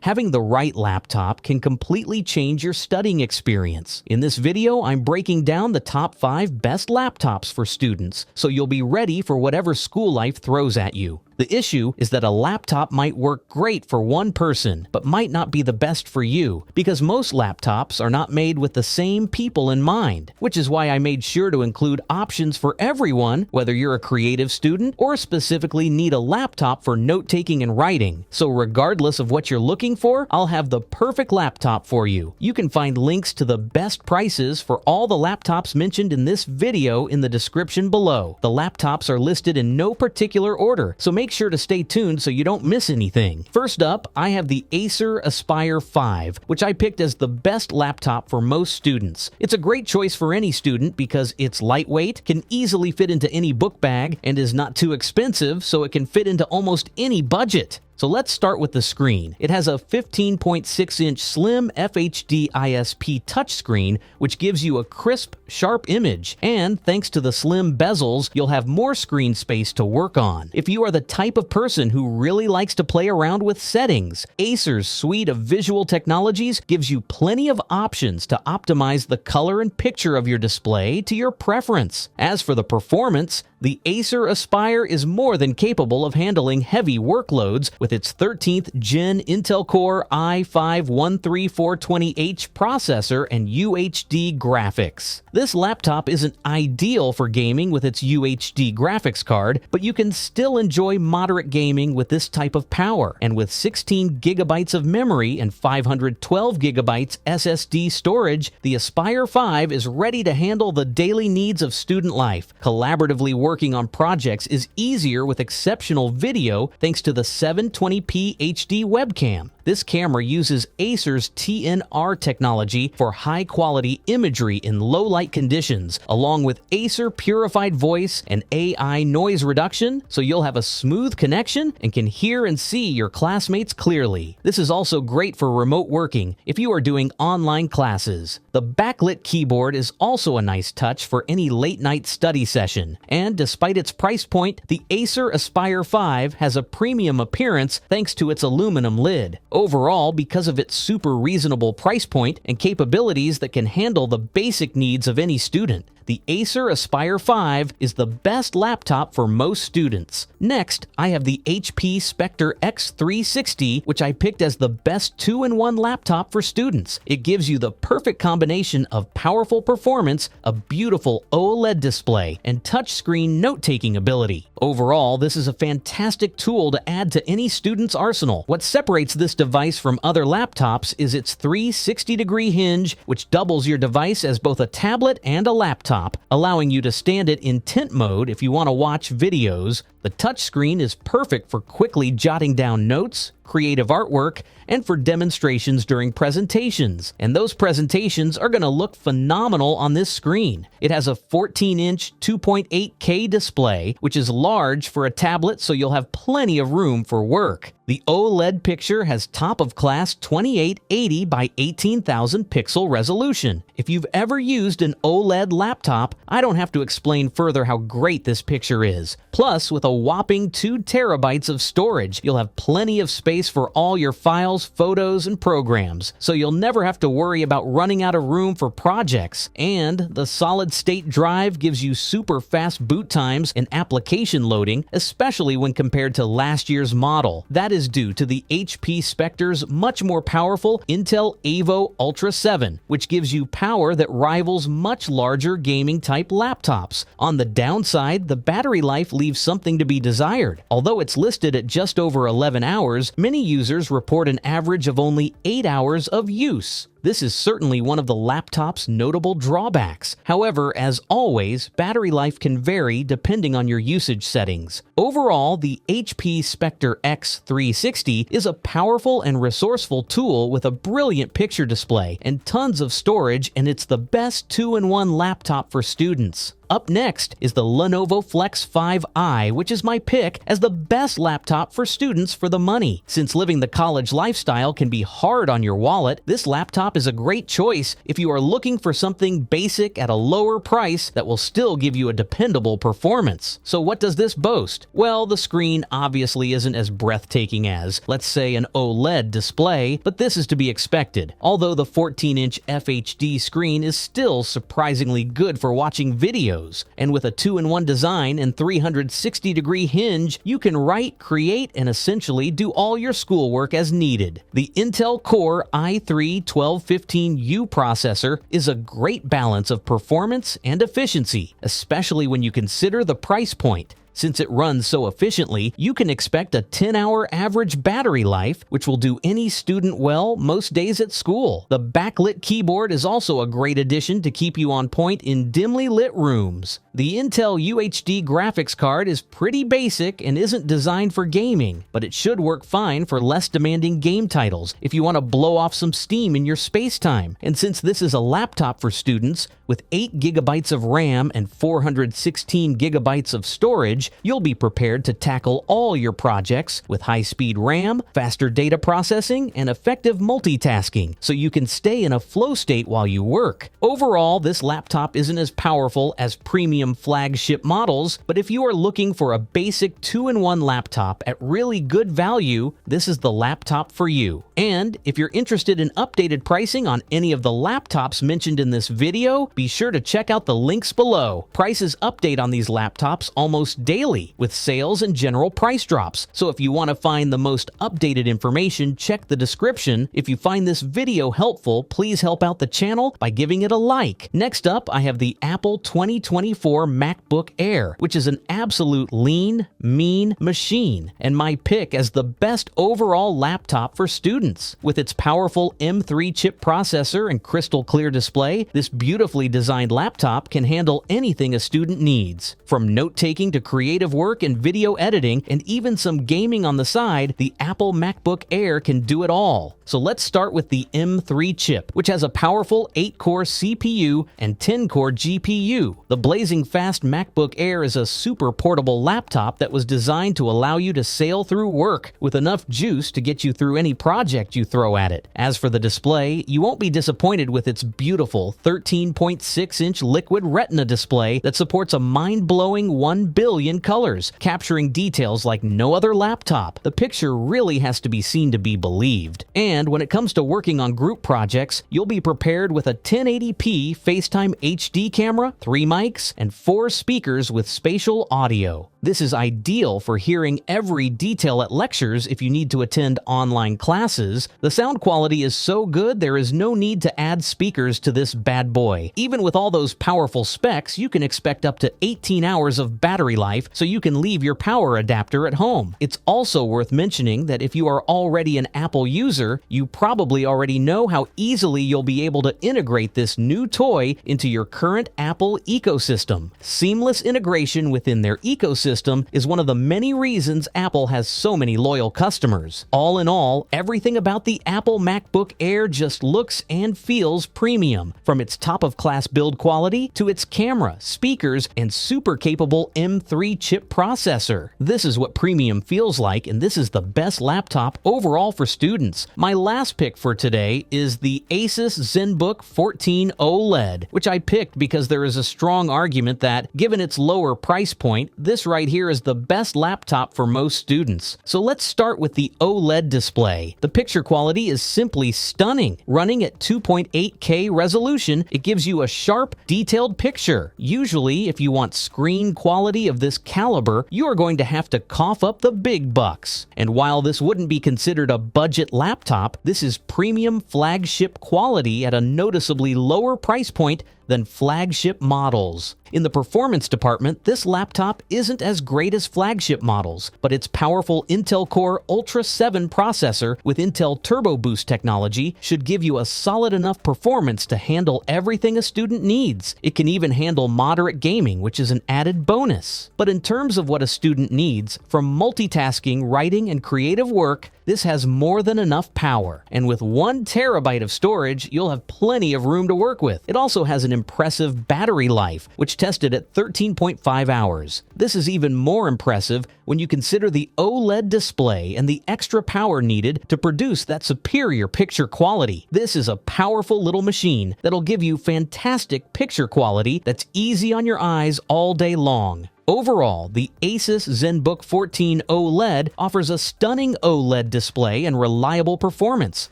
Having the right laptop can completely change your studying experience. In this video, I'm breaking down the top 5 best laptops for students, so you'll be ready for whatever school life throws at you. The issue is that a laptop might work great for one person, but might not be the best for you, because most laptops are not made with the same people in mind, which is why I made sure to include options for everyone, whether you're a creative student or specifically need a laptop for note-taking and writing. So regardless of what you're looking for, I'll have the perfect laptop for you. You can find links to the best prices for all the laptops mentioned in this video in the description below. The laptops are listed in no particular order, so make sure to stay tuned so you don't miss anything. First up, I have the Acer Aspire 5, which I picked as the best laptop for most students. It's a great choice for any student because it's lightweight, can easily fit into any book bag, and is not too expensive, so it can fit into almost any budget. So let's start with the screen. It has a 15.6-inch slim FHD ISP touchscreen, which gives you a crisp, sharp image. And thanks to the slim bezels, you'll have more screen space to work on. If you are the type of person who really likes to play around with settings, Acer's suite of visual technologies gives you plenty of options to optimize the color and picture of your display to your preference. As for the performance, the Acer Aspire is more than capable of handling heavy workloads with its 13th Gen Intel Core i5-13420H processor and UHD graphics. This laptop isn't ideal for gaming with its UHD graphics card, but you can still enjoy moderate gaming with this type of power. And with 16 gigabytes of memory and 512 gigabytes SSD storage, the Aspire 5 is ready to handle the daily needs of student life. Collaboratively working on projects is easier with exceptional video thanks to the 720p HD webcam. This camera uses Acer's TNR technology for high-quality imagery in low-light conditions, along with Acer Purified Voice and AI noise reduction, so you'll have a smooth connection and can hear and see your classmates clearly. This is also great for remote working if you are doing online classes. The backlit keyboard is also a nice touch for any late-night study session, and despite its price point, the Acer Aspire 5 has a premium appearance thanks to its aluminum lid. Overall, because of its super reasonable price point and capabilities that can handle the basic needs of any student, the Acer Aspire 5 is the best laptop for most students. Next, I have the HP Spectre X360, which I picked as the best 2-in-1 laptop for students. It gives you the perfect combination of powerful performance, a beautiful OLED display, and touchscreen note-taking ability. Overall, this is a fantastic tool to add to any student's arsenal. What separates this device from other laptops is its 360-degree hinge, which doubles your device as both a tablet and a laptop, allowing you to stand it in tent mode if you want to watch videos. The touchscreen is perfect for quickly jotting down notes, creative artwork, and for demonstrations during presentations. And those presentations are going to look phenomenal on this screen. It has a 14-inch 2.8K display, which is large for a tablet, so you'll have plenty of room for work. The OLED picture has top-of-class 2880 by 18,000 pixel resolution. If you've ever used an OLED laptop, I don't have to explain further how great this picture is. Plus, with a whopping 2 terabytes of storage, you'll have plenty of space for all your files, photos, and programs, so you'll never have to worry about running out of room for projects. And the solid-state drive gives you super fast boot times and application loading, especially when compared to last year's model. That is due to the HP Spectre's much more powerful Intel Evo Ultra 7, which gives you power that rivals much larger gaming-type laptops. On the downside, the battery life leaves something to be desired. Although it's listed at just over 11 hours, many users report an average of only 8 hours of use. This is certainly one of the laptop's notable drawbacks. However, as always, battery life can vary depending on your usage settings. Overall, the HP Spectre X360 is a powerful and resourceful tool with a brilliant picture display and tons of storage, and it's the best 2-in-1 laptop for students. Up next is the Lenovo Flex 5i, which is my pick as the best laptop for students for the money. Since living the college lifestyle can be hard on your wallet, this laptop is a great choice if you are looking for something basic at a lower price that will still give you a dependable performance. So what does this boast? Well, the screen obviously isn't as breathtaking as, let's say, an OLED display, but this is to be expected. Although the 14-inch FHD screen is still surprisingly good for watching videos. And with a 2-in-1 design and 360-degree hinge, you can write, create, and essentially do all your schoolwork as needed. The Intel Core i3-1215U processor is a great balance of performance and efficiency, especially when you consider the price point. Since it runs so efficiently, you can expect a 10-hour average battery life, which will do any student well most days at school. The backlit keyboard is also a great addition to keep you on point in dimly lit rooms. The Intel UHD graphics card is pretty basic and isn't designed for gaming, but it should work fine for less demanding game titles if you want to blow off some steam in your space time. And since this is a laptop for students, with 8 GB of RAM and 416 GB of storage, you'll be prepared to tackle all your projects with high-speed RAM, faster data processing, and effective multitasking, so you can stay in a flow state while you work. Overall, this laptop isn't as powerful as premium flagship models, but if you are looking for a basic 2-in-1 laptop at really good value, this is the laptop for you. And if you're interested in updated pricing on any of the laptops mentioned in this video, be sure to check out the links below. Prices update on these laptops almost daily with sales and general price drops. So if you want to find the most updated information, check the description. If you find this video helpful, please help out the channel by giving it a like. Next up, I have the Apple 2024 MacBook Air, which is an absolute lean, mean machine, and my pick as the best overall laptop for students. With its powerful M3 chip processor and crystal clear display, this beautifully designed laptop can handle anything a student needs. From note-taking to creative work and video editing, and even some gaming on the side, the Apple MacBook Air can do it all. So let's start with the M3 chip, which has a powerful 8-core CPU and 10-core GPU. The blazing fast MacBook Air is a super portable laptop that was designed to allow you to sail through work with enough juice to get you through any project you throw at it. As for the display, you won't be disappointed with its beautiful 13.6-inch liquid retina display that supports a mind-blowing 1 billion colors, capturing details like no other laptop. The picture really has to be seen to be believed. And when it comes to working on group projects, you'll be prepared with a 1080p FaceTime HD camera, 3 mics, and 4 speakers with spatial audio. This is ideal for hearing every detail at lectures if you need to attend online classes. The sound quality is so good there is no need to add speakers to this bad boy. Even with all those powerful specs, you can expect up to 18 hours of battery life, so you can leave your power adapter at home. It's also worth mentioning that if you are already an Apple user, you probably already know how easily you'll be able to integrate this new toy into your current Apple ecosystem. Seamless integration within their ecosystem is one of the many reasons Apple has so many loyal customers. All in all, everything about the Apple MacBook Air just looks and feels premium, from its top-of-class build quality to its camera, speakers, and super capable M3 chip processor. This is what premium feels like, and this is the best laptop overall for students. My last pick for today is the ASUS Zenbook 14 OLED, which I picked because there is a strong argument that, given its lower price point, this right here is the best laptop for most students. So let's start with the OLED display. The picture quality is simply stunning. Running at 2.8K resolution, it gives you a sharp, detailed picture. Usually, if you want screen quality of this caliber, you are going to have to cough up the big bucks. And while this wouldn't be considered a budget laptop, this is premium flagship quality at a noticeably lower price point than flagship models. In the performance department, this laptop isn't as great as flagship models, but its powerful Intel Core Ultra 7 processor with Intel Turbo Boost technology should give you a solid enough performance to handle everything a student needs. It can even handle moderate gaming, which is an added bonus. But in terms of what a student needs, from multitasking, writing, and creative work, this has more than enough power. And with 1 terabyte of storage, you'll have plenty of room to work with. It also has an impressive battery life, which tested at 13.5 hours. This is even more impressive when you consider the OLED display and the extra power needed to produce that superior picture quality. This is a powerful little machine that'll give you fantastic picture quality that's easy on your eyes all day long. Overall, the ASUS Zenbook 14 OLED offers a stunning OLED display and reliable performance,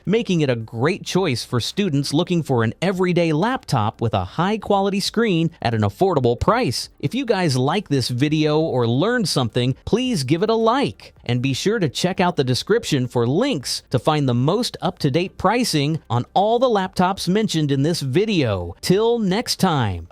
making it a great choice for students looking for an everyday laptop with a high-quality screen at an affordable price. If you guys like this video or learned something, please give it a like. And be sure to check out the description for links to find the most up-to-date pricing on all the laptops mentioned in this video. Till next time.